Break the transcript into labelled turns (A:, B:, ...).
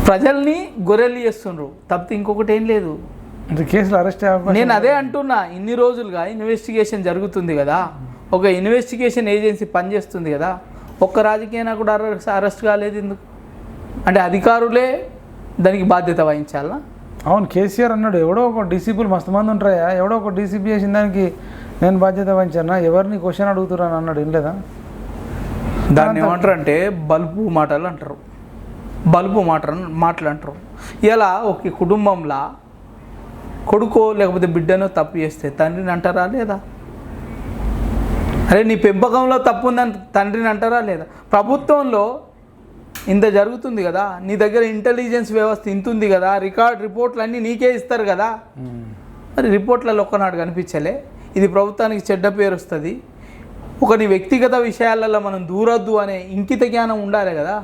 A: ప్రజల్ని గొర్రెలు చేస్తుండ్రు తప్పితే ఇంకొకటి ఏం లేదు.
B: అంటే కేసులు అరెస్ట్
A: నేను అదే అంటున్నా, ఇన్ని రోజులుగా ఇన్వెస్టిగేషన్ జరుగుతుంది కదా, ఒక ఇన్వెస్టిగేషన్ ఏజెన్సీ పనిచేస్తుంది కదా, ఒక్క రాజకీయ నాయకుడు అరెస్ట్ కాలేదు ఎందుకు? అంటే అధికారులే దానికి బాధ్యత వహించాలా?
B: అవును, కేసీఆర్ అన్నాడు ఎవడో ఒక డీసీపీలు మస్తు మంది ఉంటాయా, ఎవడో ఒక డీసీపీ చేసిన దానికి నేను బాధ్యత వహించానా, ఎవరిని క్వశ్చన్ అడుగుతున్నాను అన్నాడు. ఏం లేదా?
A: దాన్ని ఏమంటారు అంటే బల్బు మాటలు అంటారు, బల్బు మాటలు అంటారు. ఇలా ఒక కుటుంబంలో కొడుకో లేకపోతే బిడ్డనో తప్పు చేస్తే తండ్రిని అంటారా లేదా? అరే నీ పెంపకంలో తప్పు ఉందని తండ్రిని అంటారా లేదా? ప్రభుత్వంలో ఇంత జరుగుతుంది కదా, నీ దగ్గర ఇంటెలిజెన్స్ వ్యవస్థ ఇంత ఉంది కదా, రిపోర్ట్లు అన్నీ నీకే ఇస్తారు కదా, మరి రిపోర్ట్లలో ఒక్కనాడు కనిపించలే ఇది ప్రభుత్వానికి చెడ్డ పేరు వస్తుంది, ఒక నీ వ్యక్తిగత విషయాలలో మనం దూరొద్దు అనే ఇంకిత జ్ఞానం ఉండాలి కదా.